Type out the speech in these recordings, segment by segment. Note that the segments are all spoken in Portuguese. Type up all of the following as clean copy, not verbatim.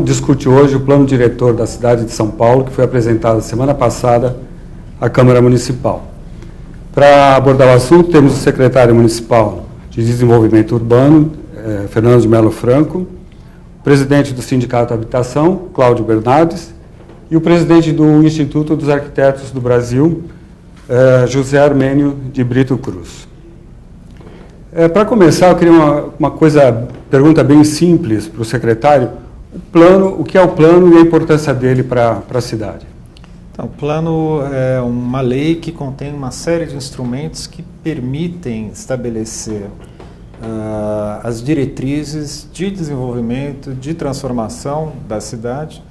Discute hoje o plano diretor da cidade de São Paulo, que foi apresentado semana passada à Câmara Municipal. Para abordar o assunto, temos o secretário municipal de Desenvolvimento Urbano, Fernando de Melo Franco, o presidente do Sindicato Habitação, Cláudio Bernardes, e o presidente do Instituto dos Arquitetos do Brasil, José Armênio de Brito Cruz. Para começar, eu queria uma pergunta bem simples para o secretário. O que é o plano e a importância dele para a cidade? Então, o plano é uma lei que contém uma série de instrumentos que permitem estabelecer as diretrizes de desenvolvimento, de transformação da cidade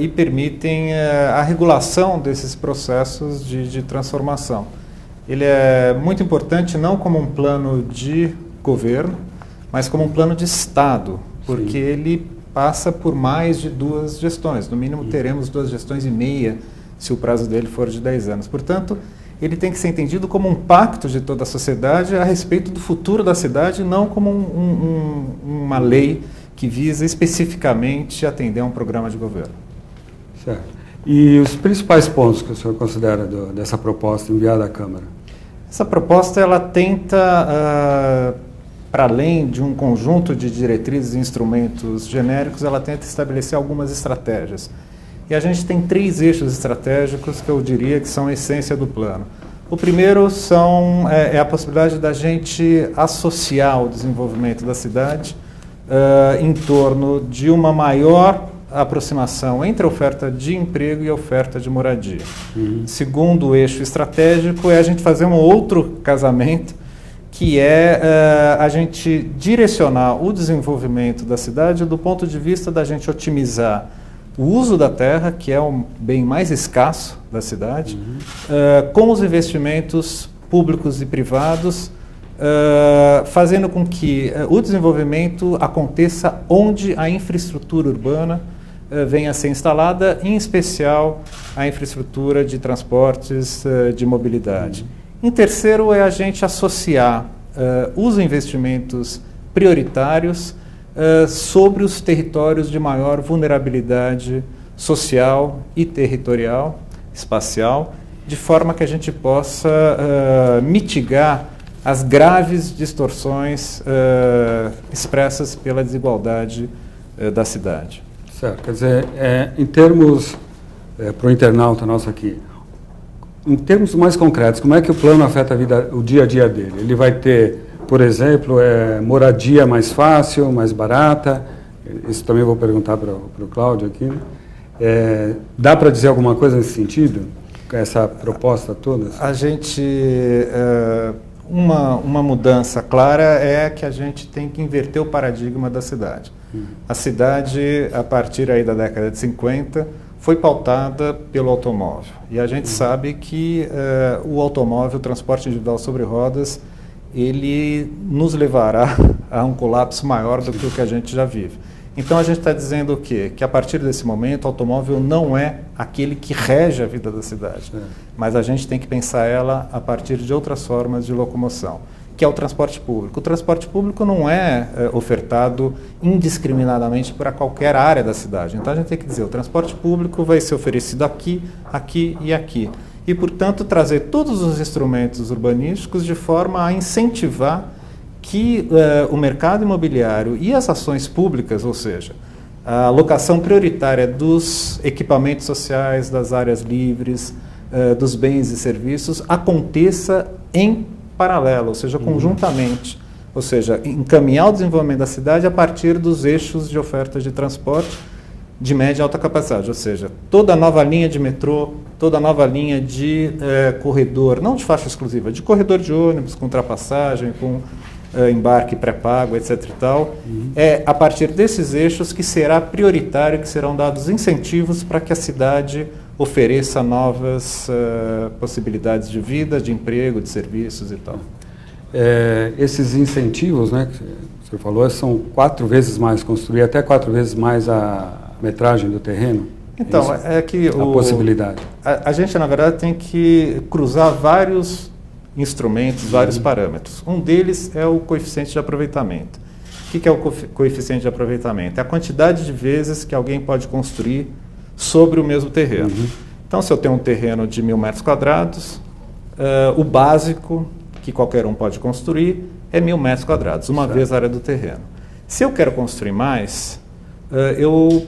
e permitem a regulação desses processos de transformação. Ele é muito importante não como um plano de governo, mas como um plano de Estado, porque ele passa por mais de 2 gestões. No mínimo, teremos 2 gestões e meia, se o prazo dele for de 10 anos. Portanto, ele tem que ser entendido como um pacto de toda a sociedade a respeito do futuro da cidade, não como uma lei que visa especificamente atender a um programa de governo. Certo. E os principais pontos que o senhor considera dessa proposta enviada à Câmara? Essa proposta, ela tenta, para além de um conjunto de diretrizes e instrumentos genéricos, ela tenta estabelecer algumas estratégias. E a gente tem 3 eixos estratégicos que eu diria que são a essência do plano. O primeiro é a possibilidade da gente associar o desenvolvimento da cidade em torno de uma maior aproximação entre a oferta de emprego e a oferta de moradia. Segundo eixo estratégico é a gente fazer um outro casamento, que é a gente direcionar o desenvolvimento da cidade do ponto de vista da gente otimizar o uso da terra, que é o bem mais escasso da cidade, com os investimentos públicos e privados, fazendo com que o desenvolvimento aconteça onde a infraestrutura urbana venha a ser instalada, em especial a infraestrutura de transportes, de mobilidade. Em terceiro, é a gente associar os investimentos prioritários sobre os territórios de maior vulnerabilidade social e territorial, espacial, de forma que a gente possa mitigar as graves distorções expressas pela desigualdade da cidade. Certo. Quer dizer, em termos, para o internauta nosso aqui, em termos mais concretos, como é que o plano afeta o dia a dia dele? Ele vai ter, por exemplo, moradia mais fácil, mais barata? Isso também vou perguntar para o Cláudio aqui. Né? Dá para dizer alguma coisa nesse sentido? Com essa proposta toda? A gente... Uma mudança clara é que a gente tem que inverter o paradigma da cidade. A cidade, a partir aí da década de 50, foi pautada pelo automóvel. E a gente sabe que o automóvel, o transporte individual sobre rodas, ele nos levará a um colapso maior do que o que a gente já vive. Então a gente está dizendo o quê? Que a partir desse momento o automóvel não é aquele que rege a vida da cidade, mas a gente tem que pensar ela a partir de outras formas de locomoção, que é o transporte público. O transporte público não é ofertado indiscriminadamente para qualquer área da cidade. Então a gente tem que dizer, o transporte público vai ser oferecido aqui, aqui e aqui. E, portanto, trazer todos os instrumentos urbanísticos de forma a incentivar que o mercado imobiliário e as ações públicas, ou seja, a alocação prioritária dos equipamentos sociais, das áreas livres, dos bens e serviços, aconteça em paralelo, ou seja, conjuntamente. Ou seja, encaminhar o desenvolvimento da cidade a partir dos eixos de oferta de transporte de média e alta capacidade, ou seja, toda nova linha de metrô, toda nova linha de corredor, não de faixa exclusiva, de corredor de ônibus, com ultrapassagem, com embarque pré-pago, etc. e tal, é a partir desses eixos que será prioritário, que serão dados incentivos para que a cidade ofereça novas possibilidades de vida, de emprego, de serviços e tal. Esses incentivos, né, que você falou, são 4 vezes mais, construir até 4 vezes mais a metragem do terreno? Então, é que a possibilidade. A gente, na verdade, tem que cruzar vários instrumentos, vários parâmetros. Um deles é o coeficiente de aproveitamento. O que é o coeficiente de aproveitamento? É a quantidade de vezes que alguém pode construir sobre o mesmo terreno. Então, se eu tenho um terreno de 1.000 metros quadrados, o básico que qualquer um pode construir é 1.000 metros quadrados, uma vez a área do terreno. Se eu quero construir mais, eu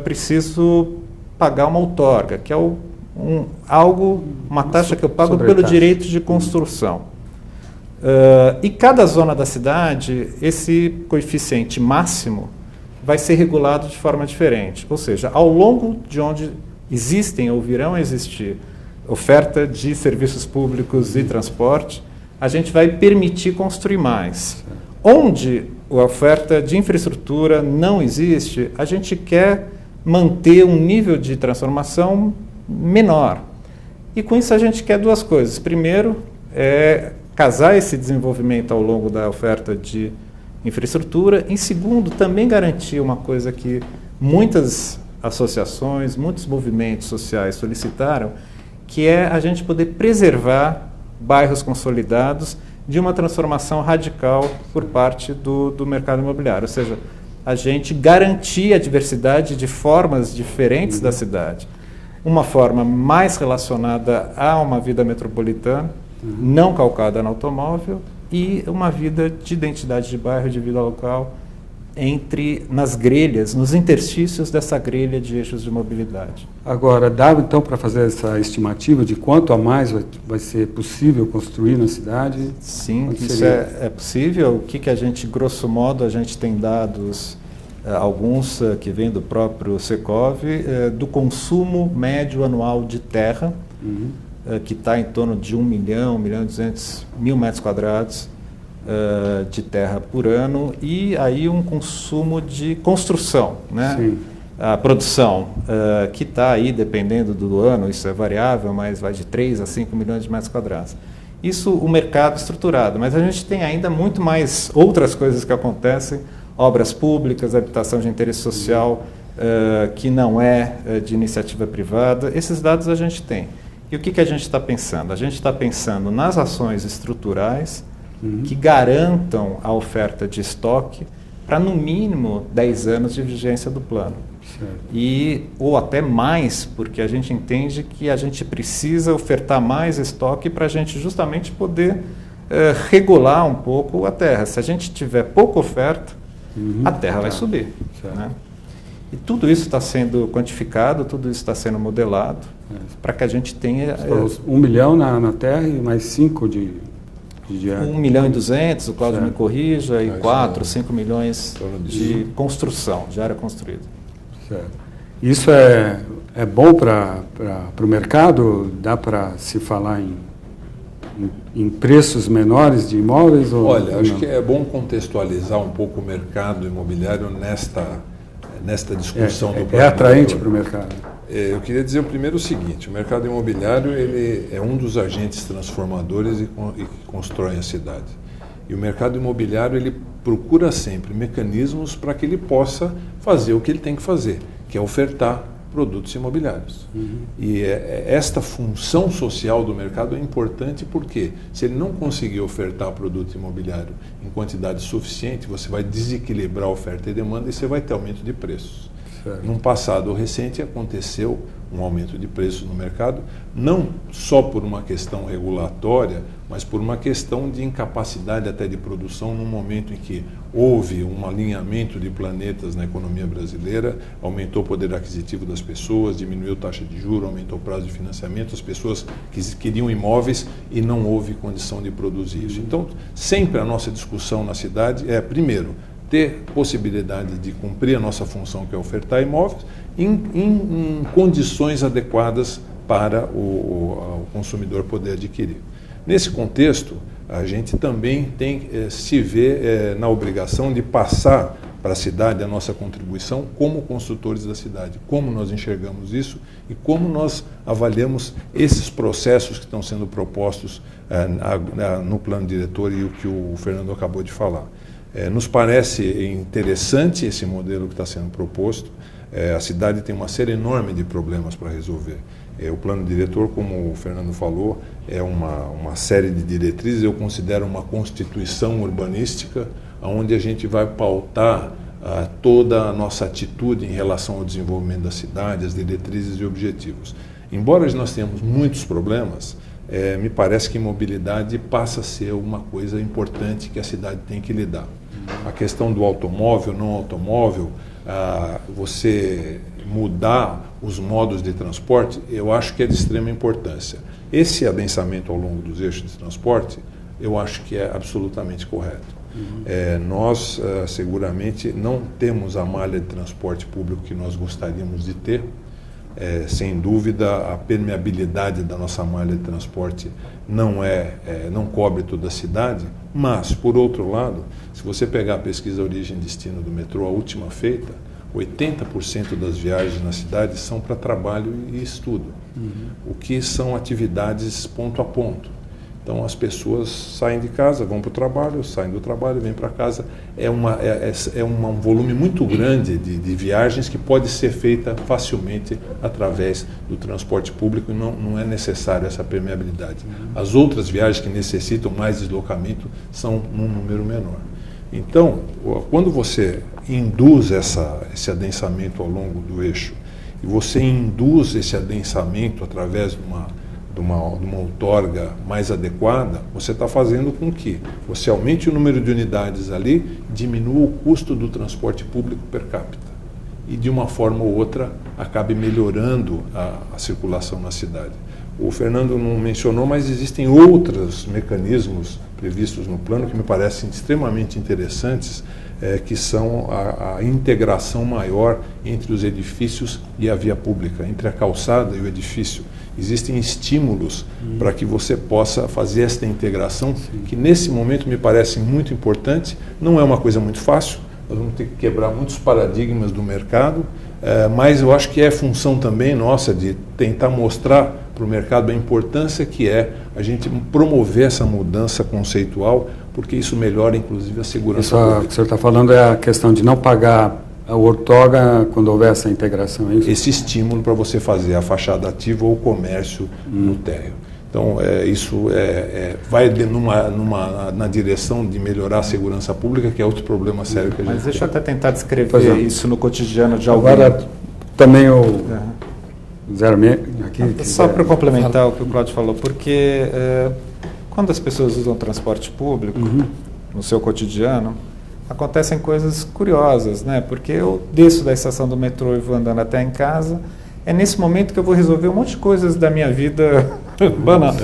preciso pagar uma outorga, que é uma taxa que eu pago pelo direito de construção. E cada zona da cidade, esse coeficiente máximo vai ser regulado de forma diferente. Ou seja, ao longo de onde existem ou virão a existir oferta de serviços públicos e transporte, a gente vai permitir construir mais. Onde a oferta de infraestrutura não existe, a gente quer manter um nível de transformação menor. E com isso a gente quer duas coisas. Primeiro, casar esse desenvolvimento ao longo da oferta de infraestrutura. Em segundo, também garantir uma coisa que muitas associações, muitos movimentos sociais solicitaram, que é a gente poder preservar bairros consolidados de uma transformação radical por parte do mercado imobiliário. Ou seja, a gente garantir a diversidade de formas diferentes da cidade. Uma forma mais relacionada a uma vida metropolitana, não calcada no automóvel, e uma vida de identidade de bairro, de vida local, nas grelhas, nos interstícios dessa grelha de eixos de mobilidade. Agora, dá então para fazer essa estimativa de quanto a mais vai ser possível construir na cidade? Sim, isso é possível. O que a gente, grosso modo, a gente tem dados, alguns que vêm do próprio Secov, do consumo médio anual de terra, que está em torno de 1.200.000 metros quadrados de terra por ano, e aí um consumo de construção, né? Sim. A produção, que está aí, dependendo do ano, isso é variável, mas vai de 3 a 5 milhões de metros quadrados. Isso o mercado estruturado, mas a gente tem ainda muito mais outras coisas que acontecem, obras públicas, habitação de interesse social, que não é de iniciativa privada. Esses dados a gente tem. E o que a gente está pensando? A gente está pensando nas ações estruturais que garantam a oferta de estoque para, no mínimo, 10 anos de vigência do plano. Ou até mais, porque a gente entende que a gente precisa ofertar mais estoque para a gente justamente poder regular um pouco a terra. Se a gente tiver pouca oferta, a terra vai subir. Né? E tudo isso está sendo quantificado, tudo isso está sendo modelado, para que a gente tenha... 1 milhão na terra e mais 5 de 1.200.000, o Cláudio me corrija, e 4, 5 milhões de construção, de área construída. Certo. Isso é bom para o mercado? Dá para se falar em preços menores de imóveis? Olha, acho que é bom contextualizar um pouco o mercado imobiliário nesta discussão do plano. É atraente para o mercado. Eu queria dizer primeiro o seguinte: o mercado imobiliário ele é um dos agentes transformadores e que constroem a cidade. E o mercado imobiliário ele procura sempre mecanismos para que ele possa fazer o que ele tem que fazer, que é ofertar produtos imobiliários. E esta função social do mercado é importante porque, se ele não conseguir ofertar produto imobiliário em quantidade suficiente, você vai desequilibrar a oferta e demanda e você vai ter aumento de preços. Num passado recente aconteceu um aumento de preços no mercado, não só por uma questão regulatória, mas por uma questão de incapacidade até de produção, num momento em que houve um alinhamento de planetas na economia brasileira, aumentou o poder aquisitivo das pessoas, diminuiu a taxa de juros, aumentou o prazo de financiamento, as pessoas queriam imóveis e não houve condição de produzir isso. Então, sempre a nossa discussão na cidade é, primeiro, ter possibilidade de cumprir a nossa função, que é ofertar imóveis, em condições adequadas para o consumidor poder adquirir. Nesse contexto, a gente também se vê na obrigação de passar para a cidade a nossa contribuição como construtores da cidade, como nós enxergamos isso e como nós avaliamos esses processos que estão sendo propostos no plano diretor e o que o Fernando acabou de falar. Nos parece interessante esse modelo que está sendo proposto. A cidade tem uma série enorme de problemas para resolver. O plano diretor, como o Fernando falou, é uma série de diretrizes, eu considero uma constituição urbanística, onde a gente vai pautar toda a nossa atitude em relação ao desenvolvimento da cidade, as diretrizes e objetivos. Embora nós tenhamos muitos problemas, me parece que mobilidade passa a ser uma coisa importante que a cidade tem que lidar. A questão do automóvel, não automóvel, você mudar os modos de transporte, eu acho que é de extrema importância. Esse adensamento ao longo dos eixos de transporte, eu acho que é absolutamente correto. Nós, seguramente, não temos a malha de transporte público que nós gostaríamos de ter. Sem dúvida, a permeabilidade da nossa malha de transporte não cobre toda a cidade, mas, por outro lado, se você pegar a pesquisa Origem e Destino do metrô, a última feita, 80% das viagens na cidade são para trabalho e estudo, o que são atividades ponto a ponto. Então, as pessoas saem de casa, vão para o trabalho, saem do trabalho, vêm para casa. É um volume muito grande de viagens que pode ser feita facilmente através do transporte público e não é necessário essa permeabilidade. As outras viagens que necessitam mais deslocamento são num número menor. Então, quando você induz esse adensamento ao longo do eixo e você induz esse adensamento através de uma outorga mais adequada, você está fazendo com que você aumente o número de unidades ali, diminua o custo do transporte público per capita e, de uma forma ou outra, acabe melhorando a circulação na cidade. O Fernando não mencionou, mas existem outros mecanismos previstos no plano que me parecem extremamente interessantes, que são a integração maior entre os edifícios e a via pública, entre a calçada e o edifício. Existem estímulos para que você possa fazer esta integração, que nesse momento me parece muito importante. Não é uma coisa muito fácil, nós vamos ter que quebrar muitos paradigmas do mercado, mas eu acho que é função também nossa de tentar mostrar para o mercado a importância que é a gente promover essa mudança conceitual, porque isso melhora inclusive a segurança pública. O que o senhor está falando é a questão de não pagar a outorga quando houver essa integração, é isso? Esse estímulo para você fazer a fachada ativa ou o comércio no térreo. Então, isso vai na direção de melhorar a segurança pública, que é outro problema sério que a gente Mas deixa eu tem. até tentar descrever isso no cotidiano de alguém. Agora, também o 06 aqui... Só para complementar o que o Cláudio falou, porque quando as pessoas usam transporte público no seu cotidiano, acontecem coisas curiosas, né? Porque eu desço da estação do metrô e vou andando até em casa. É nesse momento que eu vou resolver um monte de coisas da minha vida banal.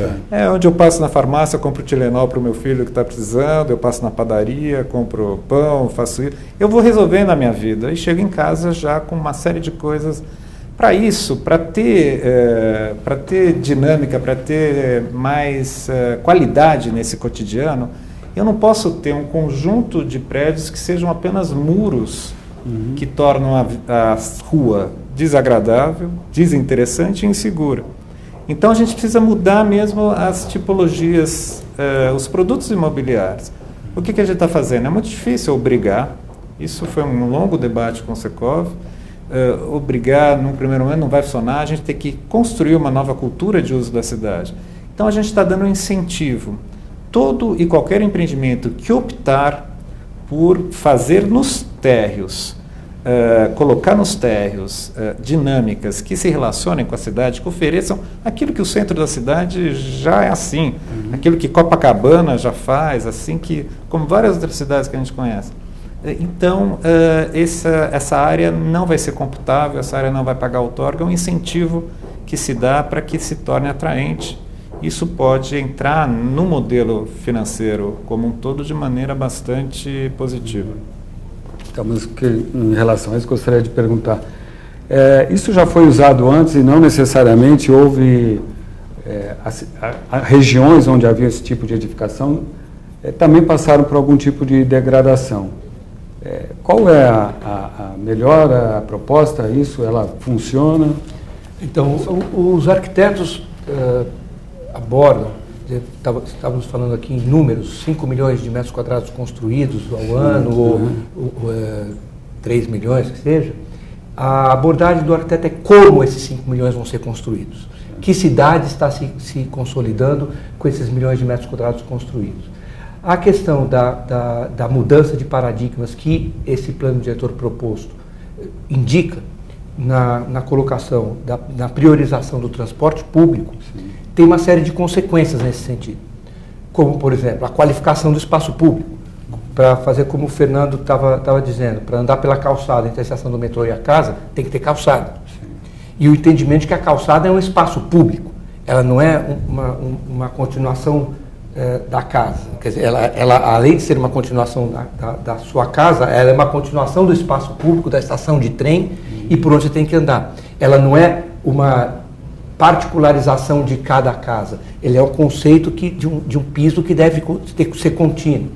Onde eu passo na farmácia, eu compro Tilenol para o meu filho que está precisando, eu passo na padaria, compro pão, faço isso. Eu vou resolvendo a minha vida e chego em casa já com uma série de coisas. Para isso, para ter dinâmica, para ter mais qualidade nesse cotidiano, eu não posso ter um conjunto de prédios que sejam apenas muros que tornam a rua desagradável, desinteressante e insegura. Então a gente precisa mudar mesmo as tipologias, os produtos imobiliários. O que a gente está fazendo? É muito difícil obrigar, isso foi um longo debate com o Secov, obrigar num primeiro momento não vai funcionar, a gente tem que construir uma nova cultura de uso da cidade. Então a gente está dando um incentivo. Todo e qualquer empreendimento que optar por fazer nos térreos, colocar nos térreos dinâmicas que se relacionem com a cidade, que ofereçam aquilo que o centro da cidade já é assim, aquilo que Copacabana já faz, assim que, como várias outras cidades que a gente conhece. Então, essa área não vai ser computável, essa área não vai pagar outorga, é um incentivo que se dá para que se torne atraente. Isso pode entrar no modelo financeiro como um todo de maneira bastante positiva. Então, mas em relação a isso, gostaria de perguntar. Isso já foi usado antes e não necessariamente houve regiões onde havia esse tipo de edificação também passaram por algum tipo de degradação. Qual é a melhor a proposta? Isso, ela funciona? Então, os arquitetos abordam, estávamos falando aqui em números, 5 milhões de metros quadrados construídos ao ano, ou 3 milhões, que seja. A abordagem do arquiteto é como esses 5 milhões vão ser construídos. que cidade está se consolidando com esses milhões de metros quadrados construídos. A questão da mudança de paradigmas que esse plano diretor proposto indica na colocação, na priorização do transporte público, sim, tem uma série de consequências nesse sentido. Como, por exemplo, a qualificação do espaço público, para fazer como o Fernando estava dizendo, para andar pela calçada entre a estação do metrô e a casa, tem que ter calçada. Sim. E o entendimento de que a calçada é um espaço público, ela não é uma continuação da casa. Quer dizer, ela, além de ser uma continuação da sua casa, ela é uma continuação do espaço público, da estação de trem e por onde você tem que andar. Ela não é uma particularização de cada casa, ele é um conceito de um piso que deve ter que ser contínuo.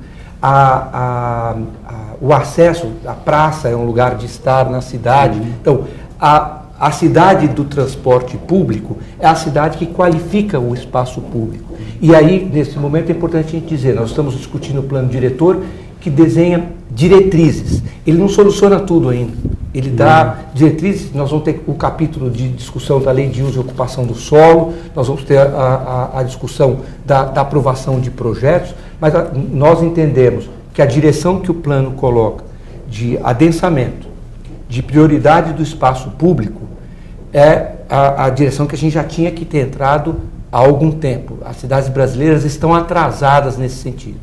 O acesso à praça é um lugar de estar na cidade. Então, a cidade do transporte público é a cidade que qualifica o espaço público. E aí, nesse momento, é importante a gente dizer, nós estamos discutindo o plano diretor que desenha diretrizes. Ele não soluciona tudo ainda. Ele dá diretrizes, nós vamos ter o capítulo de discussão da lei de uso e ocupação do solo, nós vamos ter a discussão da aprovação de projetos, mas nós entendemos que a direção que o plano coloca de adensamento, de prioridade do espaço público, é a direção que a gente já tinha que ter entrado há algum tempo. As cidades brasileiras estão atrasadas nesse sentido.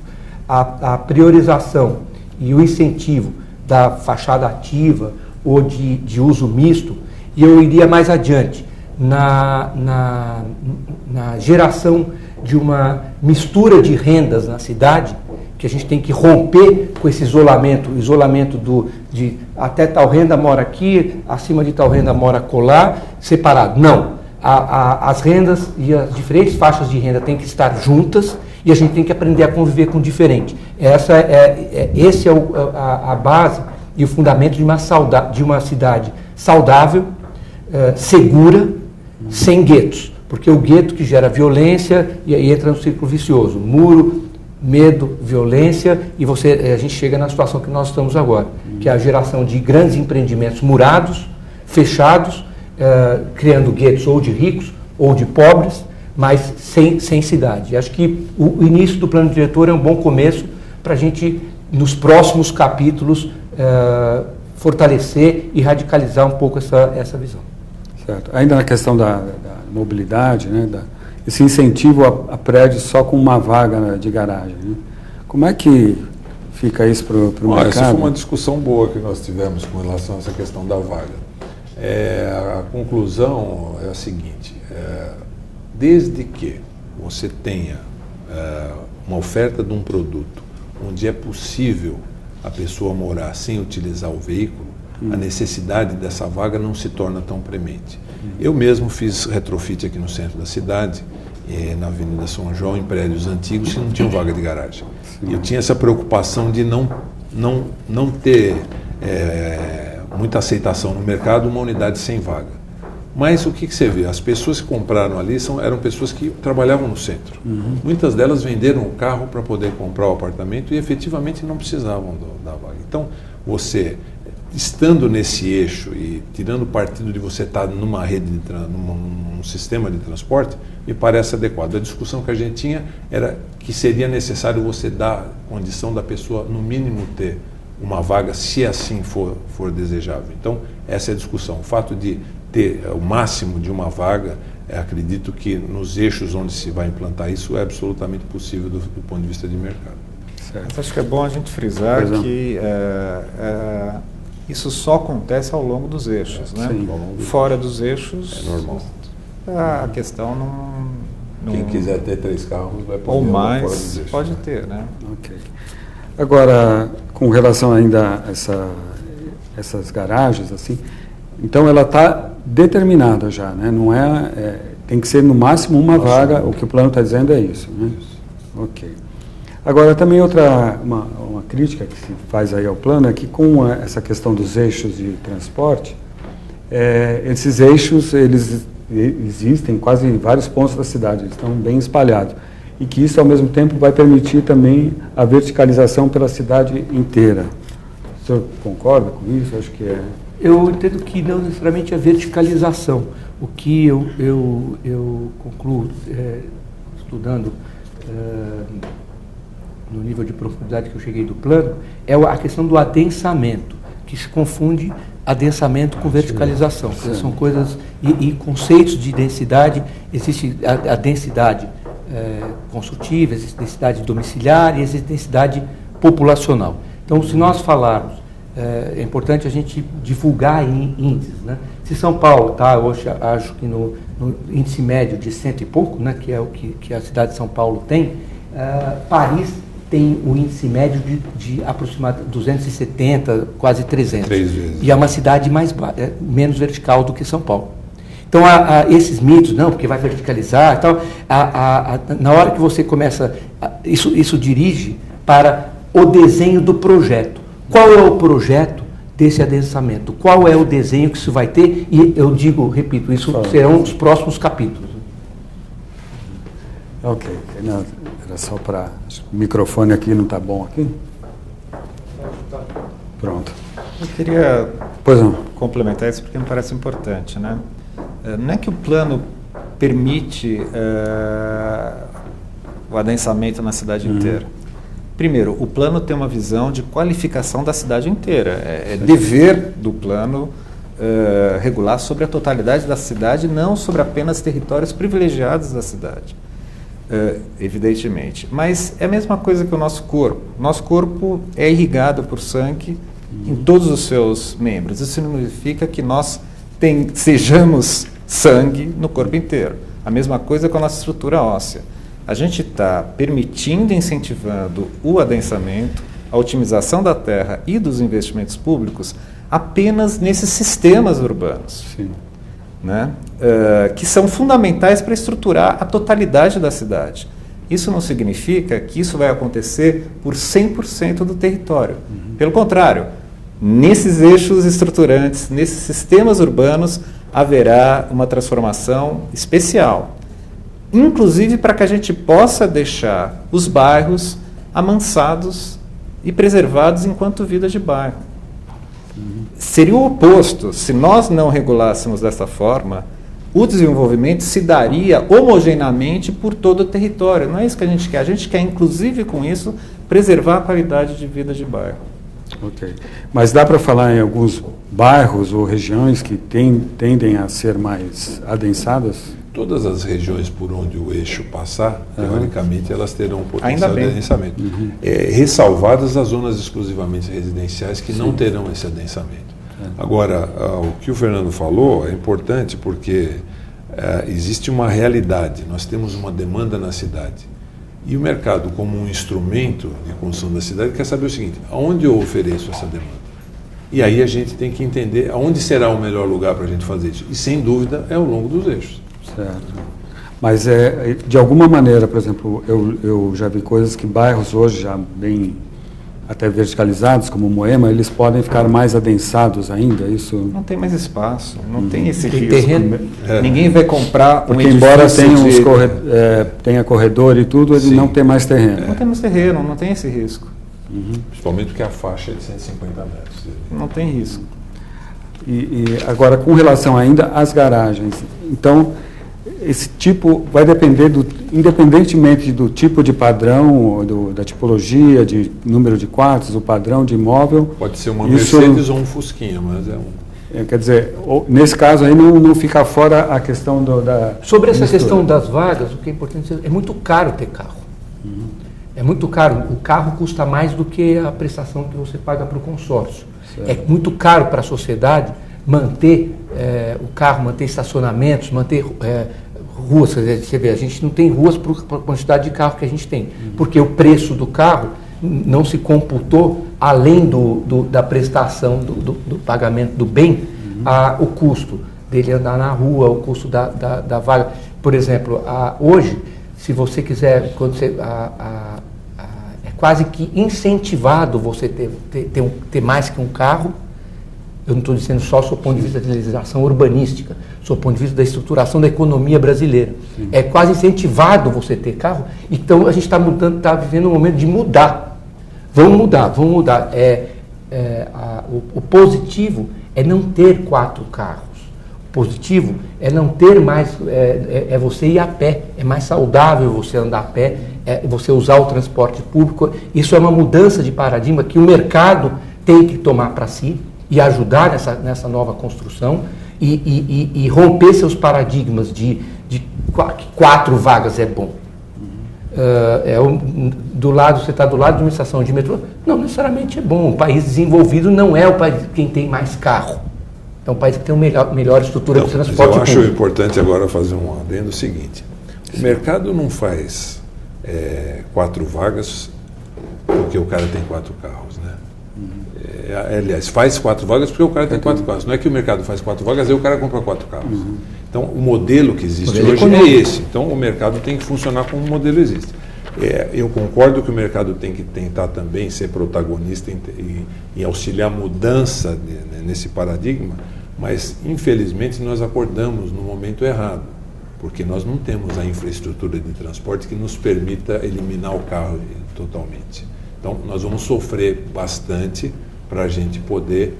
A priorização e o incentivo da fachada ativa ou de uso misto, e eu iria mais adiante, na geração de uma mistura de rendas na cidade, que a gente tem que romper com esse isolamento de até tal renda mora aqui, acima de tal renda mora acolá, separado. Não. As rendas e as diferentes faixas de renda têm que estar juntas e a gente tem que aprender a conviver com o diferente. Esse é a base e o fundamento de uma cidade saudável, segura, sem guetos. Porque o gueto que gera violência e aí entra no círculo vicioso. Muro, medo, violência, e a gente chega na situação que nós estamos agora, que é a geração de grandes empreendimentos murados, fechados, criando guetos ou de ricos ou de pobres, mas sem cidade. Acho que o início do plano diretor é um bom começo para a gente, nos próximos capítulos, fortalecer e radicalizar um pouco essa visão. Certo. Ainda na questão da mobilidade, né, esse incentivo a prédios só com uma vaga de garagem, né? Como é que fica isso para o mercado? Essa foi uma discussão boa que nós tivemos com relação a essa questão da vaga. A conclusão é a seguinte, desde que você tenha uma oferta de um produto onde é possível a pessoa morar sem utilizar o veículo, a necessidade dessa vaga não se torna tão premente. Eu mesmo fiz retrofit aqui no centro da cidade, na Avenida São João, em prédios antigos que não tinham vaga de garagem. E eu tinha essa preocupação de não ter muita aceitação no mercado uma unidade sem vaga. Mas o que você vê? As pessoas que compraram ali eram pessoas que trabalhavam no centro. Muitas delas venderam o carro para poder comprar o apartamento e efetivamente não precisavam da vaga. Então, você, estando nesse eixo e tirando partido de você estar numa rede, num sistema de transporte, me parece adequado. A discussão que a gente tinha era que seria necessário você dar condição da pessoa, no mínimo, ter uma vaga, se assim for desejável. Então, essa é a discussão. O fato de ter o máximo de uma vaga, acredito que nos eixos onde se vai implantar isso é absolutamente possível do ponto de vista de mercado. Certo. Acho que é bom a gente frisar que isso só acontece ao longo dos eixos, né? Sim. Fora dos eixos, é normal. A questão não... Quem quiser ter 3 carros vai poder. Ou fora mais, dos eixos, pode ter, né? Ok. Agora, com relação ainda a essas garagens, assim, então ela está determinada já, né? Não tem que ser no máximo uma vaga, o que o plano está dizendo é isso, né? Isso. Ok. Agora, também uma crítica que se faz aí ao plano é que com essa questão dos eixos de transporte, esses eixos, eles existem quase em vários pontos da cidade, eles estão bem espalhados. E que isso, ao mesmo tempo, vai permitir também a verticalização pela cidade inteira. O senhor concorda com isso? Acho que Eu entendo que não necessariamente a verticalização. O que eu concluo, estudando no nível de profundidade que eu cheguei do plano, é a questão do adensamento, que se confunde adensamento com verticalização. São coisas e conceitos de densidade. Existe a densidade construtiva, existe densidade domiciliar e existe densidade populacional. Então, se nós falarmos, é importante a gente divulgar em índices, né? Se São Paulo está, hoje acho que no índice médio de 100 e pouco, né, que é o que a cidade de São Paulo tem, Paris tem o índice médio de aproximadamente 270, quase 300. 3 vezes. E é uma cidade menos vertical do que São Paulo. Então, esses mitos, não, porque vai verticalizar e tal, na hora que você começa, isso dirige para o desenho do projeto. Qual é o projeto desse adensamento? Qual é o desenho que isso vai ter? E eu repito, isso serão os próximos capítulos. Ok. Não, era só para... O microfone aqui não está bom aqui? Pronto. Eu queria Pois não. complementar isso porque me parece importante, né? Não é que o plano permite o adensamento na cidade inteira. Primeiro, o plano tem uma visão de qualificação da cidade inteira. É dever do plano regular sobre a totalidade da cidade, não sobre apenas territórios privilegiados da cidade, evidentemente. Mas é a mesma coisa que o nosso corpo. Nosso corpo é irrigado por sangue em todos os seus membros. Isso significa que nós sejamos sangue no corpo inteiro. A mesma coisa com a nossa estrutura óssea. A gente está permitindo e incentivando o adensamento, a otimização da terra e dos investimentos públicos apenas nesses sistemas urbanos, né? Que são fundamentais para estruturar a totalidade da cidade. Isso não significa que isso vai acontecer por 100% do território. Pelo contrário, nesses eixos estruturantes, nesses sistemas urbanos, haverá uma transformação especial. Inclusive para que a gente possa deixar os bairros amansados e preservados enquanto vida de bairro. Seria o oposto. Se nós não regulássemos dessa forma, o desenvolvimento se daria homogeneamente por todo o território. Não é isso que a gente quer. A gente quer, inclusive com isso, preservar a qualidade de vida de bairro. Ok. Mas dá para falar em alguns bairros ou regiões que tendem a ser mais adensadas? Todas as regiões por onde o eixo passar, teoricamente, elas terão um potencial de adensamento. Ressalvadas as zonas exclusivamente residenciais que não terão esse adensamento. Agora, o que o Fernando falou é importante porque existe uma realidade, nós temos uma demanda na cidade. E o mercado, como um instrumento de construção da cidade, quer saber o seguinte: aonde eu ofereço essa demanda? E aí a gente tem que entender aonde será o melhor lugar para a gente fazer isso. E, sem dúvida, é ao longo dos eixos. Certo. Mas, de alguma maneira, por exemplo, eu já vi coisas que bairros hoje já bem até verticalizados, como Moema, eles podem ficar mais adensados ainda, isso... Não tem mais espaço, não tem esse Tem risco. terreno. Ninguém vai comprar Porque um edifício embora tenha, de... tenha corredor e tudo, ele não tem mais terreno. Não temos terreno, não tem esse risco. Principalmente porque a faixa é de 150 metros. Não tem risco. E agora, com relação ainda às garagens, então, esse tipo vai depender, independentemente do tipo de padrão, da tipologia, de número de quartos, o padrão de imóvel. Pode ser uma Mercedes ou um Fusquinha, mas é um... Quer dizer, nesse caso aí não fica fora a questão da... Sobre essa questão das vagas, o que é importante é muito caro ter carro. É muito caro. O carro custa mais do que a prestação que você paga para o consórcio. Certo. É muito caro para a sociedade manter o carro, manter estacionamentos, manter ruas. Você vê, a gente não tem ruas para a quantidade de carro que a gente tem, porque o preço do carro não se computou, além da prestação do pagamento do bem, o custo dele andar na rua, o custo da vaga. Por exemplo, hoje, se você quiser, é quase que incentivado você ter mais que um carro. Eu não estou dizendo só do ponto de vista da legislação urbanística, do ponto de vista da estruturação da economia brasileira. Sim. É quase incentivado você ter carro. Então a gente está vivendo um momento de mudar. Vamos mudar. O positivo é não ter 4 carros. O positivo é não ter mais, é você ir a pé, é mais saudável você andar a pé, é você usar o transporte público. Isso é uma mudança de paradigma que o mercado tem que tomar para si e ajudar nessa nova construção e romper seus paradigmas de 4 vagas é bom. Você está do lado de uma estação de metrô, não necessariamente é bom. O país desenvolvido não é o país quem tem mais carro. É um país que tem uma melhor estrutura de transporte público. Eu acho importante agora fazer um adendo o seguinte. O mercado não faz 4 vagas porque o cara tem 4 carros, né? Aliás, faz 4 vagas porque o cara tem 4 carros. Não é que o mercado faz 4 vagas e o cara compra 4 carros. Então, o modelo que existe hoje é esse. Então, o mercado tem que funcionar como o modelo existe. Eu concordo que o mercado tem que tentar também ser protagonista e auxiliar a mudança nesse paradigma, mas, infelizmente, nós acordamos no momento errado, porque nós não temos a infraestrutura de transporte que nos permita eliminar o carro totalmente. Então, nós vamos sofrer bastante para a gente poder,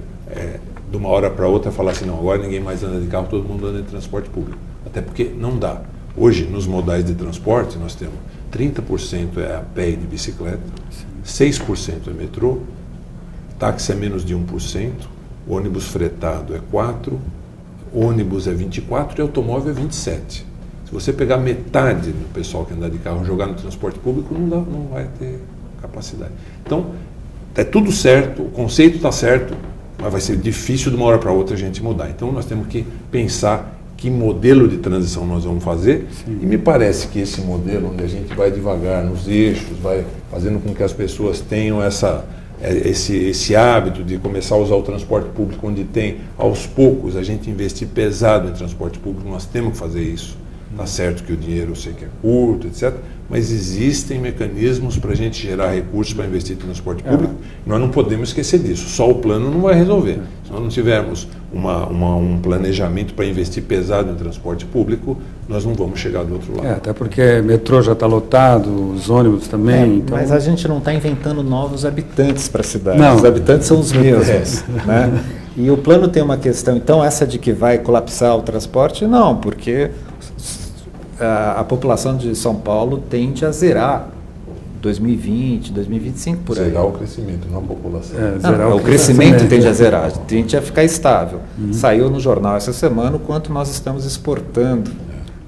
de uma hora para outra, falar assim, não, agora ninguém mais anda de carro, todo mundo anda de transporte público. Até porque não dá. Hoje, nos modais de transporte, nós temos 30% é a pé e de bicicleta, 6% é metrô, táxi é menos de 1%, ônibus fretado é 4%, ônibus é 24% e automóvel é 27%. Se você pegar metade do pessoal que anda de carro e jogar no transporte público, não vai ter capacidade. Então, é tudo certo, o conceito está certo, mas vai ser difícil de uma hora para outra a gente mudar. Então, nós temos que pensar que modelo de transição nós vamos fazer. Sim. E me parece que esse modelo, onde a gente vai devagar nos eixos, vai fazendo com que as pessoas tenham esse hábito de começar a usar o transporte público, onde tem, aos poucos, a gente investir pesado em transporte público, nós temos que fazer isso. Está certo que o dinheiro eu sei que é curto, etc., mas existem mecanismos para a gente gerar recursos para investir em transporte público. Nós não podemos esquecer disso. Só o plano não vai resolver. Se nós não tivermos um planejamento para investir pesado em transporte público, nós não vamos chegar do outro lado. Até porque metrô já está lotado, os ônibus também. Então... Mas a gente não está inventando novos habitantes para a cidade. Não. Os habitantes são os mesmos. Né? E o plano tem uma questão, então, essa de que vai colapsar o transporte, não, porque a população de São Paulo tende a zerar 2020, 2025, por aí. Zerar o crescimento, não a população. O crescimento tende a zerar, tende a ficar estável. Saiu no jornal essa semana o quanto nós estamos exportando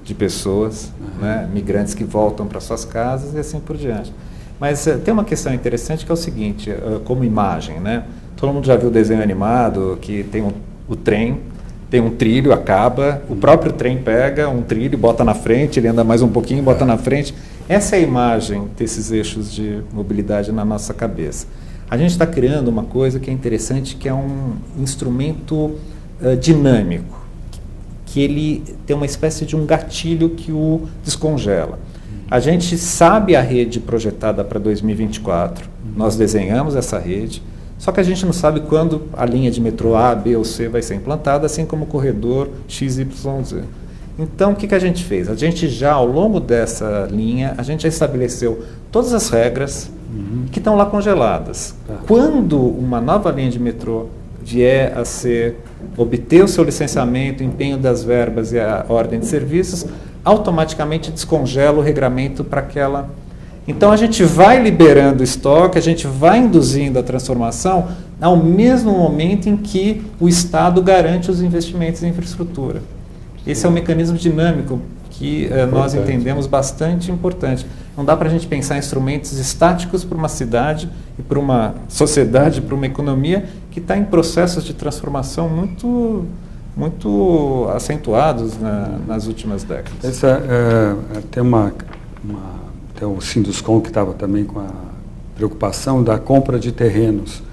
de pessoas, né, migrantes que voltam para suas casas e assim por diante. Mas tem uma questão interessante que é o seguinte, como imagem, né? Todo mundo já viu o desenho animado que tem o trem, tem um trilho, acaba, o próprio trem pega um trilho, bota na frente, ele anda mais um pouquinho, bota na frente. Essa é a imagem desses eixos de mobilidade na nossa cabeça. A gente está criando uma coisa que é interessante, que é um instrumento dinâmico, que ele tem uma espécie de um gatilho que o descongela. A gente sabe a rede projetada para 2024, nós desenhamos essa rede, só que a gente não sabe quando a linha de metrô A, B ou C vai ser implantada, assim como o corredor XYZ. Então, o que a gente fez? A gente já, ao longo dessa linha, a gente já estabeleceu todas as regras que estão lá congeladas. Quando uma nova linha de metrô vier a obter o seu licenciamento, empenho das verbas e a ordem de serviços, automaticamente descongela o regramento para aquela... Então, a gente vai liberando o estoque, a gente vai induzindo a transformação ao mesmo momento em que o Estado garante os investimentos em infraestrutura. Esse é um mecanismo dinâmico que nós entendemos bastante importante. Não dá para a gente pensar em instrumentos estáticos para uma cidade e para uma sociedade, para uma economia que está em processos de transformação muito acentuados nas últimas décadas. Tem o Sinduscom que estava também com a preocupação da compra de terrenos,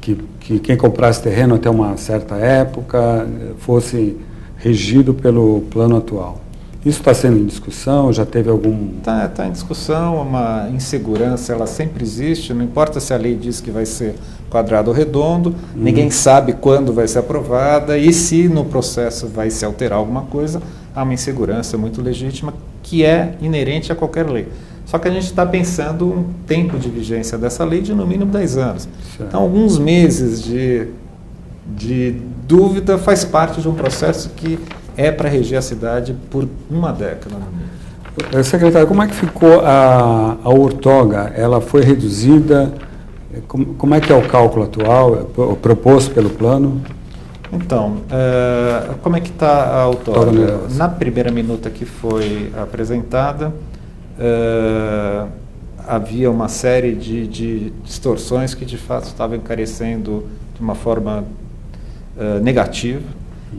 que quem comprasse terreno até uma certa época fosse regido pelo plano atual. Isso está sendo em discussão? Já teve algum... Está em discussão, uma insegurança, ela sempre existe, não importa se a lei diz que vai ser quadrado ou redondo, ninguém sabe quando vai ser aprovada e se no processo vai se alterar alguma coisa, há uma insegurança muito legítima que é inerente a qualquer lei. Só que a gente está pensando um tempo de vigência dessa lei de no mínimo 10 anos. Certo. Então, alguns meses de de dúvida, faz parte de um processo que é para reger a cidade por uma década no mínimo. Secretário, como é que ficou a outorga? Ela foi reduzida? Como é que é o cálculo atual, proposto pelo plano? Então, como é que está a outorga? Na primeira minuta que foi apresentada, havia uma série de distorções que, de fato, estavam encarecendo de uma forma negativa.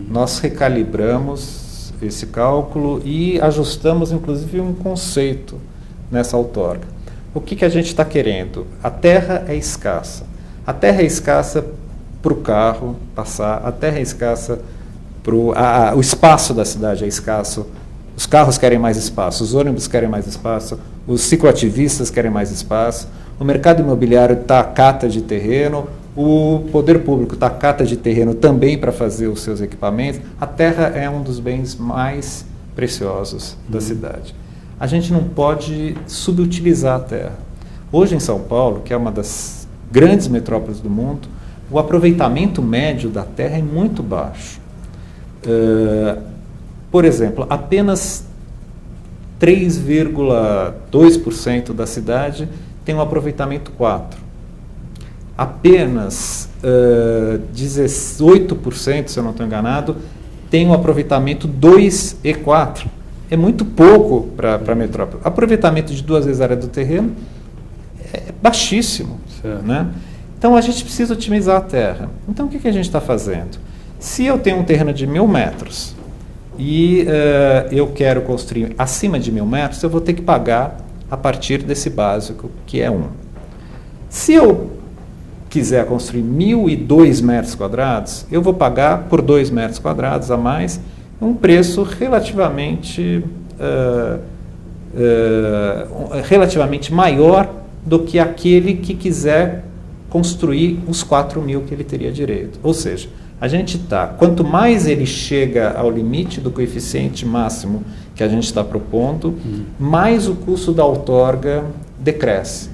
Nós recalibramos esse cálculo e ajustamos, inclusive, um conceito nessa outorga. O que a gente está querendo? A terra é escassa. A terra é escassa para o carro passar, a terra é escassa, o espaço da cidade é escasso, os carros querem mais espaço, os ônibus querem mais espaço, os cicloativistas querem mais espaço, o mercado imobiliário está à cata de terreno, o poder público está à cata de terreno também para fazer os seus equipamentos. A terra é um dos bens mais preciosos da cidade. A gente não pode subutilizar a terra. Hoje em São Paulo, que é uma das grandes metrópoles do mundo, o aproveitamento médio da terra é muito baixo. Por exemplo, apenas 3,2% da cidade tem um aproveitamento 4. Apenas 18%, se eu não estou enganado, tem um aproveitamento 2 e 4. É muito pouco para a metrópole. Aproveitamento de 2 vezes a área do terreno é baixíssimo. Né? Então, a gente precisa otimizar a terra. Então, o que a gente está fazendo? Se eu tenho um terreno de 1.000 metros e eu quero construir acima de 1.000 metros, eu vou ter que pagar a partir desse básico, que é 1. Se eu quiser construir 1.002 metros quadrados, eu vou pagar por 2 metros quadrados a mais um preço relativamente maior do que aquele que quiser construir os 4.000 que ele teria direito. Ou seja, a gente está, quanto mais ele chega ao limite do coeficiente máximo que a gente está propondo, mais o custo da outorga decresce.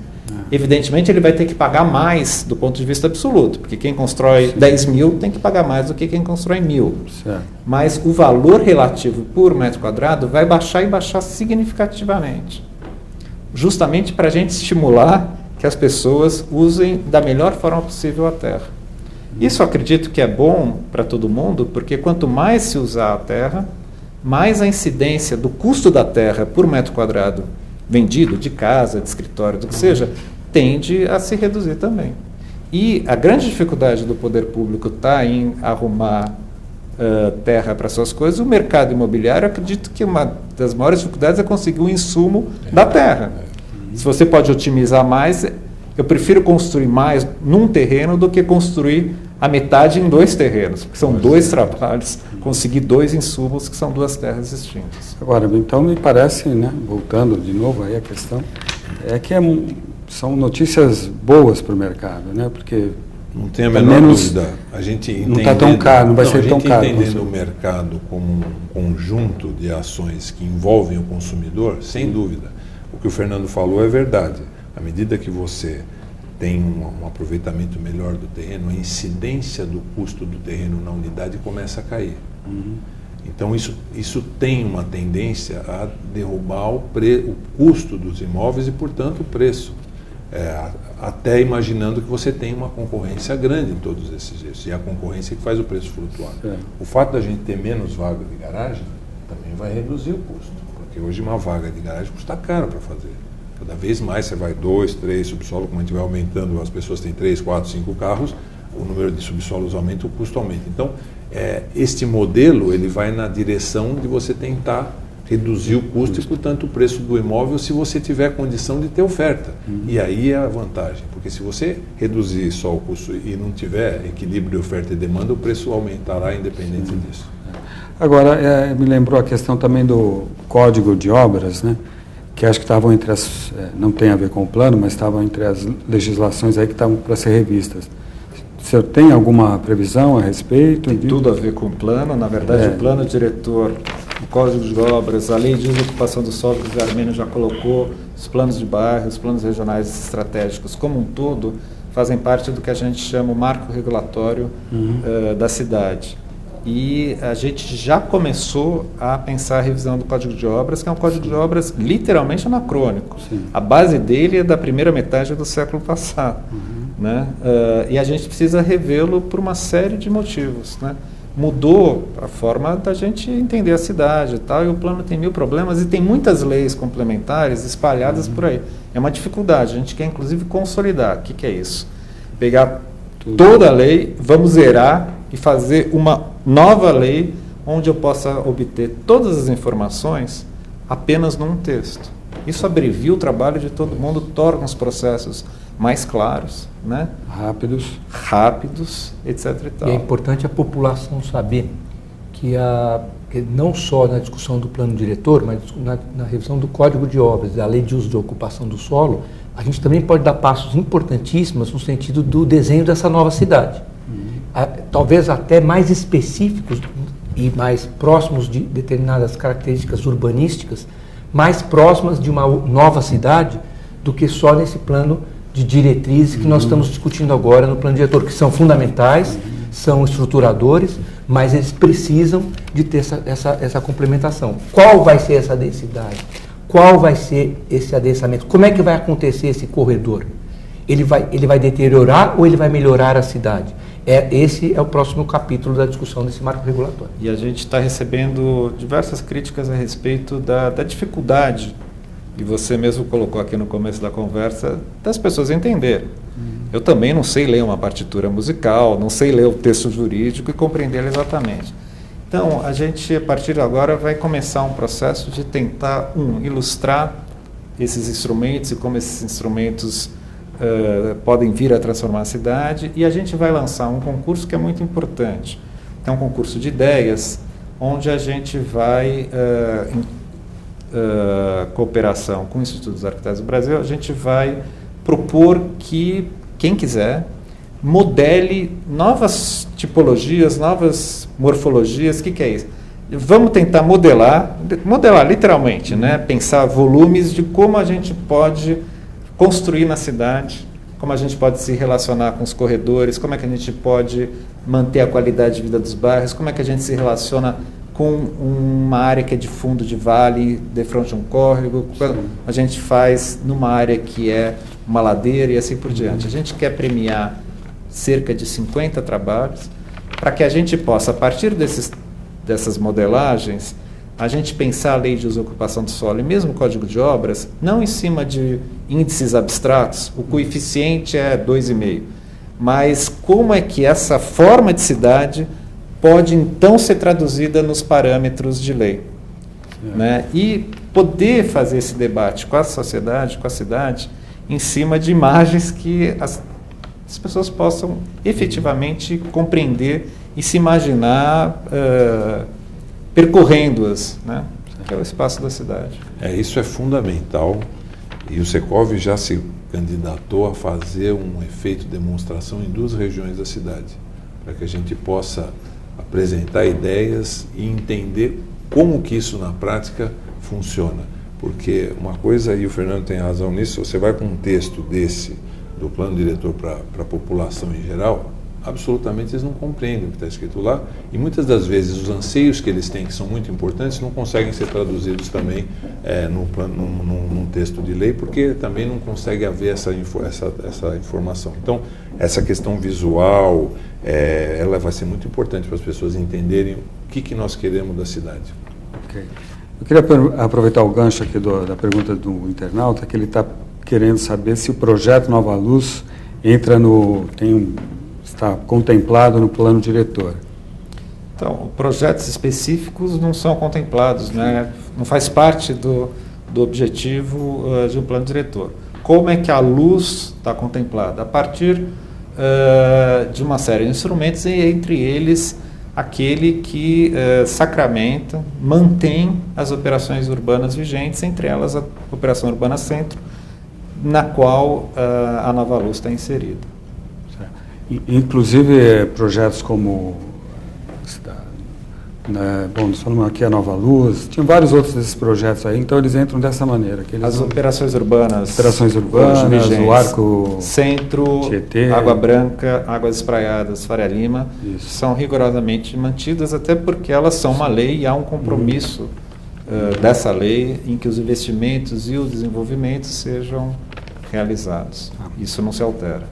Evidentemente, ele vai ter que pagar mais do ponto de vista absoluto, porque quem constrói 10.000 tem que pagar mais do que quem constrói 1.000. Certo. Mas o valor relativo por metro quadrado vai baixar e baixar significativamente, justamente para a gente estimular que as pessoas usem da melhor forma possível a terra. Isso eu acredito que é bom para todo mundo, porque quanto mais se usar a terra, mais a incidência do custo da terra por metro quadrado vendido, de casa, de escritório, do que seja, tende a se reduzir também. E a grande dificuldade do poder público está em arrumar terra para suas coisas. O mercado imobiliário, acredito que uma das maiores dificuldades é conseguir o insumo da terra. Se você pode otimizar mais, eu prefiro construir mais num terreno do que construir a metade em 2 terrenos, porque são 2 trabalhos, conseguir 2 insumos que são 2 terras distintas. Agora, então me parece, né, voltando de novo aí a questão, é que são notícias boas para o mercado, né, porque não tem a menor dúvida. A gente não está tão caro, não vai ser tão caro. Entendendo o mercado como um conjunto de ações que envolvem o consumidor, sem dúvida. O que o Fernando falou é verdade. À medida que você tem um aproveitamento melhor do terreno, a incidência do custo do terreno na unidade começa a cair. Então, isso tem uma tendência a derrubar o custo dos imóveis e, portanto, o preço. Até imaginando que você tem uma concorrência grande em todos esses eixos. E a concorrência que faz o preço flutuar. O fato da gente ter menos vaga de garagem também vai reduzir o custo. Porque hoje uma vaga de garagem custa caro para fazer. Cada vez mais você vai 2, 3 subsolos, como a gente vai aumentando, as pessoas têm 3, 4, 5 carros, o número de subsolos aumenta, o custo aumenta. Então, este modelo ele vai na direção de você tentar reduzir o custo e, portanto, o preço do imóvel se você tiver condição de ter oferta. E aí é a vantagem, porque se você reduzir só o custo e não tiver equilíbrio de oferta e demanda, o preço aumentará independente disso. Agora, me lembrou a questão também do Código de Obras, né? Que acho que estavam entre as, não tem a ver com o plano, mas estavam entre as legislações aí que estavam para ser revistas. O senhor tem alguma previsão a respeito? Tem tudo a ver com o plano. Na verdade, o plano diretor, o Código de Obras, a Lei de Ocupação do Solo que o Armênio já colocou, os planos de bairro, os planos regionais estratégicos como um todo, fazem parte do que a gente chama o marco regulatório da cidade. E a gente já começou a pensar a revisão do Código de Obras, que é um Código de Obras literalmente anacrônico. Sim. A base dele é da primeira metade do século passado. Né? E a gente precisa revê-lo por uma série de motivos. Né? Mudou a forma da gente entender a cidade e tal, e o plano tem 1000 problemas e tem muitas leis complementares espalhadas por aí. É uma dificuldade, a gente quer inclusive consolidar. O que é isso? Pegar toda a lei, vamos zerar e fazer uma nova lei onde eu possa obter todas as informações apenas num texto. Isso abrevia o trabalho de todo mundo, torna os processos mais claros, né? Rápidos, etc. E tal. E é importante a população saber que não só na discussão do plano diretor, mas na revisão do Código de Obras, da Lei de Uso de Ocupação do Solo, a gente também pode dar passos importantíssimos no sentido do desenho dessa nova cidade. Talvez até mais específicos e mais próximos de determinadas características urbanísticas, mais próximas de uma nova cidade do que só nesse plano de diretrizes que nós estamos discutindo agora no plano diretor, que são fundamentais, são estruturadores, mas eles precisam de ter essa complementação. Qual vai ser essa densidade? Qual vai ser esse adensamento? Como é que vai acontecer esse corredor? Ele vai deteriorar ou ele vai melhorar a cidade? Esse é o próximo capítulo da discussão desse marco regulatório. E a gente está recebendo diversas críticas a respeito da dificuldade, e você mesmo colocou aqui no começo da conversa, das pessoas entenderem. Eu também não sei ler uma partitura musical, não sei ler o texto jurídico e compreender exatamente. Então, a gente, a partir de agora, vai começar um processo de tentar, ilustrar esses instrumentos e como esses instrumentos podem vir a transformar a cidade, e a gente vai lançar um concurso que é muito importante. É um concurso de ideias, onde a gente vai, em cooperação com o Instituto dos Arquitetos do Brasil, a gente vai propor que quem quiser modele novas tipologias, novas morfologias. O que é isso? Vamos tentar modelar literalmente, né? Pensar volumes de como a gente pode construir na cidade, como a gente pode se relacionar com os corredores, como é que a gente pode manter a qualidade de vida dos bairros, como é que a gente se relaciona com uma área que é de fundo de vale, de frente a um córrego, a gente faz numa área que é uma ladeira e assim por diante. A gente quer premiar cerca de 50 trabalhos para que a gente possa, a partir dessas modelagens, a gente pensar a lei de uso e ocupação do solo e mesmo o Código de Obras, não em cima de índices abstratos, o coeficiente é 2,5, mas como é que essa forma de cidade pode então ser traduzida nos parâmetros de lei. Né? E poder fazer esse debate com a sociedade, com a cidade, em cima de imagens que as pessoas possam efetivamente compreender e se imaginar percorrendo-as, né? Que é o espaço da cidade. Isso é fundamental, e o Secov já se candidatou a fazer um efeito demonstração em 2 regiões da cidade, para que a gente possa apresentar ideias e entender como que isso na prática funciona. Porque uma coisa, e o Fernando tem razão nisso, você vai com um texto desse, do plano diretor para a população em geral, absolutamente eles não compreendem o que está escrito lá, e muitas das vezes os anseios que eles têm, que são muito importantes, não conseguem ser traduzidos também num texto de lei, porque também não consegue haver essa informação. Então, essa questão visual, ela vai ser muito importante para as pessoas entenderem o que nós queremos da cidade. Ok. Eu queria aproveitar o gancho aqui da pergunta do internauta, que ele está querendo saber se o projeto Nova Luz está contemplado no plano diretor. Então, projetos específicos não são contemplados, né? Não faz parte do objetivo de um plano diretor. Como é que a luz está contemplada? A partir de uma série de instrumentos, e entre eles aquele que sacramenta, mantém as operações urbanas vigentes, entre elas a Operação Urbana Centro, na qual a Nova Luz está inserida. Inclusive projetos como né? Bom, nós falamos aqui a Nova Luz, tinha vários outros desses projetos aí, então eles entram dessa maneira. Que eles As operações urbanas, o Arco Centro, Tietê, Água Branca, Águas Espraiadas, Faria Lima, Isso. são rigorosamente mantidas, até porque elas são uma lei e há um compromisso dessa lei em que os investimentos e o desenvolvimento sejam realizados. Isso não se altera.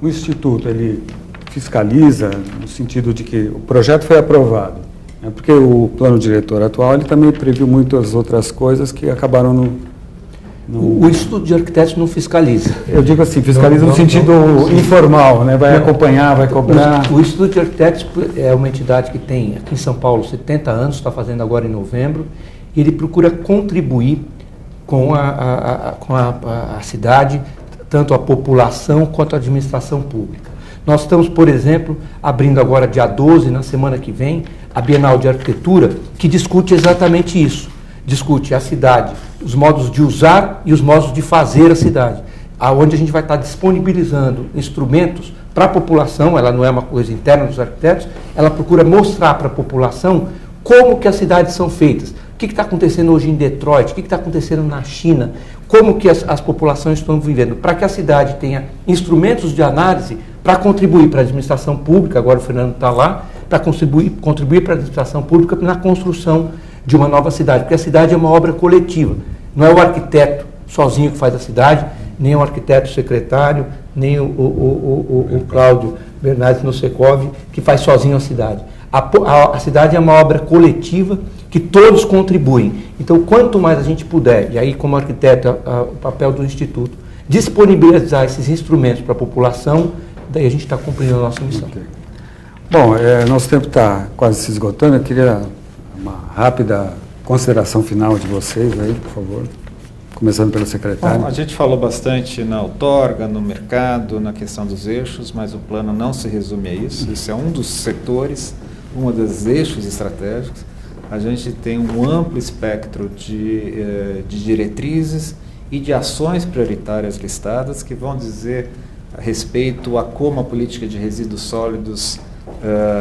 O Instituto, ele fiscaliza no sentido de que o projeto foi aprovado, né? Porque o plano diretor atual ele também previu muitas outras coisas que acabaram no... O Instituto de Arquitetos não fiscaliza. Eu digo assim, fiscaliza no sentido informal, né? Vai acompanhar, vai cobrar. O Instituto de Arquitetos é uma entidade que tem aqui em São Paulo 70 anos, está fazendo agora em novembro, e ele procura contribuir com a cidade, tanto a população quanto a administração pública. Nós estamos, por exemplo, abrindo agora dia 12, na semana que vem, a Bienal de Arquitetura, que discute exatamente isso. Discute a cidade, os modos de usar e os modos de fazer a cidade, onde a gente vai estar disponibilizando instrumentos para a população. Ela não é uma coisa interna dos arquitetos, ela procura mostrar para a população como que as cidades são feitas, o que está acontecendo hoje em Detroit, o que está acontecendo na China, como que as populações estão vivendo, para que a cidade tenha instrumentos de análise para contribuir para a administração pública, agora o Fernando está lá, para contribuir para a administração pública na construção de uma nova cidade, porque a cidade é uma obra coletiva, não é o arquiteto sozinho que faz a cidade, nem o arquiteto secretário, nem o Cláudio Bernardes Nossekov, que faz sozinho a cidade. A cidade é uma obra coletiva que todos contribuem. Então, quanto mais a gente puder, e aí como arquiteto, o papel do Instituto, disponibilizar esses instrumentos para a população, daí a gente está cumprindo a nossa missão. Okay. Bom, nosso tempo está quase se esgotando. Eu queria uma rápida consideração final de vocês aí, por favor. Começando pelo secretário. Bom, a gente falou bastante na outorga, no mercado, na questão dos eixos, mas o plano não se resume a isso. Isso é um dos setores, um dos eixos estratégicos. A gente tem um amplo espectro de diretrizes e de ações prioritárias listadas que vão dizer a respeito a como a política de resíduos sólidos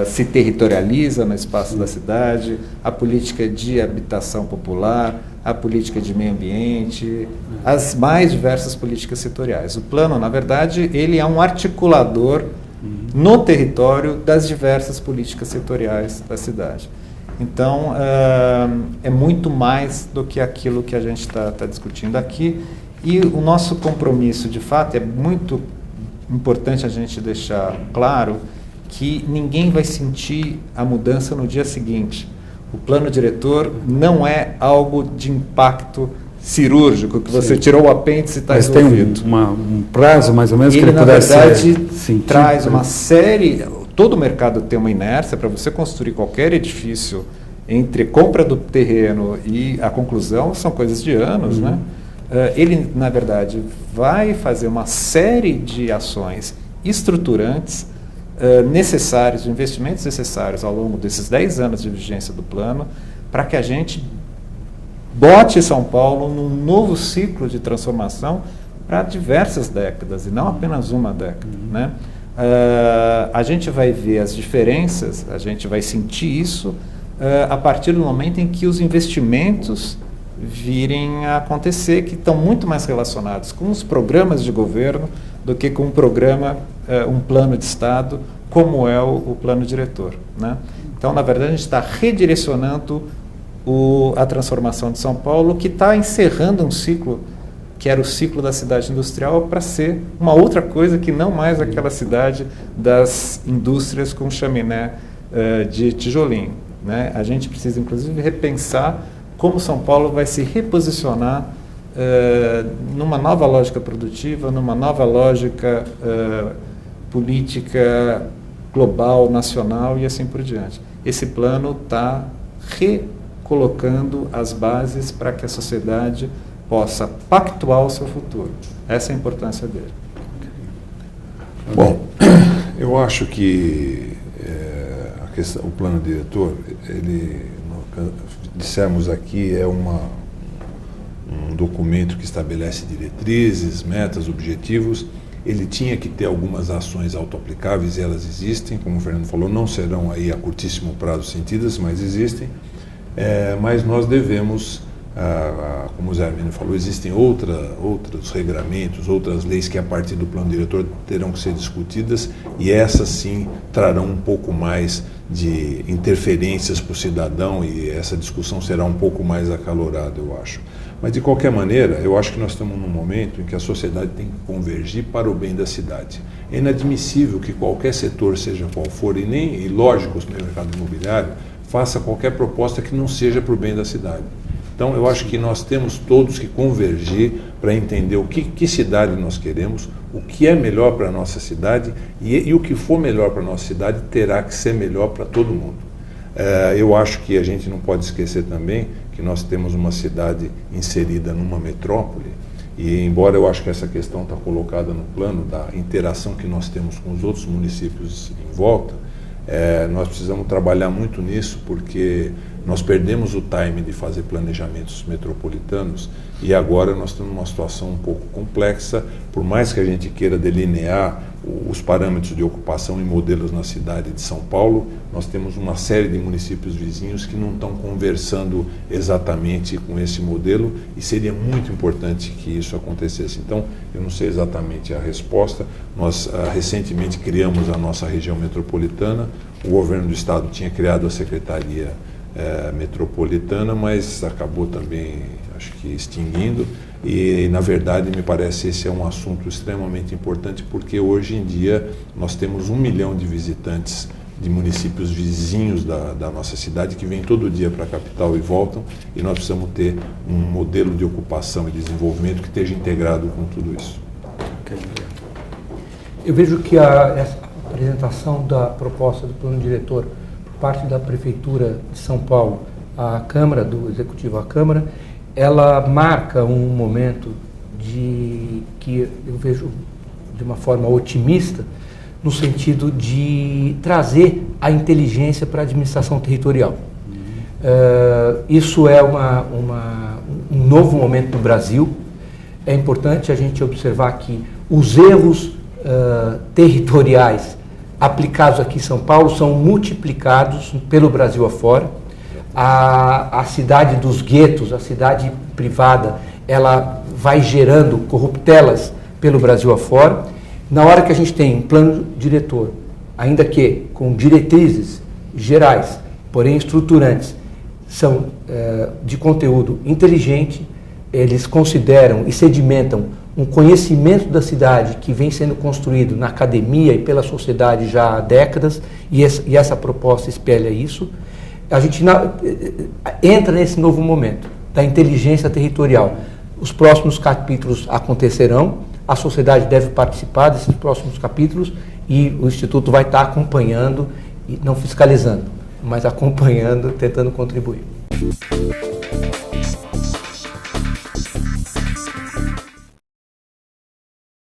se territorializa no espaço da cidade, a política de habitação popular, a política de meio ambiente, as mais diversas políticas setoriais. O plano, na verdade, ele é um articulador no território das diversas políticas setoriais da cidade. Então, é muito mais do que aquilo que a gente está discutindo aqui, e o nosso compromisso, de fato, é muito importante a gente deixar claro que ninguém vai sentir a mudança no dia seguinte. O plano diretor não é algo de impacto cirúrgico, que você tirou o apêndice e está resolvido. Mas tem um prazo, mais ou menos, ele, que ele na pudesse verdade, traz uma série... Todo o mercado tem uma inércia para você construir qualquer edifício entre compra do terreno e a conclusão, são coisas de anos, né? Ele, na verdade, vai fazer uma série de ações estruturantes necessários, investimentos necessários ao longo desses 10 anos de vigência do plano, para que a gente bote São Paulo num novo ciclo de transformação para diversas décadas, e não apenas uma década, né? A gente vai ver as diferenças, a gente vai sentir isso a partir do momento em que os investimentos virem a acontecer, que estão muito mais relacionados com os programas de governo do que com um programa, um plano de Estado, como é o plano diretor, né? Então, na verdade, a gente está redirecionando a transformação de São Paulo, que está encerrando um ciclo, que era o ciclo da cidade industrial, para ser uma outra coisa que não mais aquela cidade das indústrias com chaminé de tijolinho, né? A gente precisa, inclusive, repensar como São Paulo vai se reposicionar numa nova lógica produtiva, numa nova lógica política global, nacional e assim por diante. Esse plano está recolocando as bases para que a sociedade possa pactuar o seu futuro. Essa é a importância dele. Bom, eu acho que o plano diretor, dissemos aqui, é um documento que estabelece diretrizes, metas, objetivos ele tinha que ter algumas ações autoaplicáveis, e elas existem, como o Fernando falou, não serão aí a curtíssimo prazo sentidas, mas existem. Mas nós devemos, como o Zé Arminio falou, existem outros regramentos, outras leis que a partir do plano diretor terão que ser discutidas, e essas sim trarão um pouco mais de interferências para o cidadão, e essa discussão será um pouco mais acalorada, eu acho. Mas de qualquer maneira, eu acho que nós estamos num momento em que a sociedade tem que convergir para o bem da cidade. É inadmissível que qualquer setor, seja qual for, e lógico, no mercado imobiliário, faça qualquer proposta que não seja para o bem da cidade. Então, eu acho que nós temos todos que convergir para entender que cidade nós queremos, o que é melhor para a nossa cidade, e o que for melhor para a nossa cidade terá que ser melhor para todo mundo. Eu acho que a gente não pode esquecer também que nós temos uma cidade inserida numa metrópole, e embora eu acho que essa questão está colocada no plano da interação que nós temos com os outros municípios em volta, nós precisamos trabalhar muito nisso, porque nós perdemos o time de fazer planejamentos metropolitanos, e agora nós estamos numa situação um pouco complexa. Por mais que a gente queira delinear os parâmetros de ocupação e modelos na cidade de São Paulo, nós temos uma série de municípios vizinhos que não estão conversando exatamente com esse modelo, e seria muito importante que isso acontecesse. Então, eu não sei exatamente a resposta. Nós recentemente criamos a nossa região metropolitana, o governo do estado tinha criado a Secretaria Metropolitana, mas acabou também, acho que, extinguindo, e na verdade me parece esse é um assunto extremamente importante, porque hoje em dia nós temos 1 milhão de visitantes de municípios vizinhos da nossa cidade que vêm todo dia para a capital e voltam, e nós precisamos ter um modelo de ocupação e desenvolvimento que esteja integrado com tudo isso. Eu vejo que essa apresentação da proposta do plano diretor por parte da Prefeitura de São Paulo à Câmara, do Executivo à Câmara, ela marca um momento que eu vejo de uma forma otimista, no sentido de trazer a inteligência para a administração territorial. Isso é um novo momento no Brasil. É importante a gente observar que os erros territoriais aplicados aqui em São Paulo são multiplicados pelo Brasil afora. A cidade dos guetos, a cidade privada, ela vai gerando corruptelas pelo Brasil afora. Na hora que a gente tem um plano diretor, ainda que com diretrizes gerais, porém estruturantes, são de conteúdo inteligente, eles consideram e sedimentam um conhecimento da cidade que vem sendo construído na academia e pela sociedade já há décadas, e essa proposta espelha isso. A gente entra nesse novo momento da inteligência territorial. Os próximos capítulos acontecerão, a sociedade deve participar desses próximos capítulos, e o Instituto vai estar acompanhando, e não fiscalizando, mas acompanhando, tentando contribuir.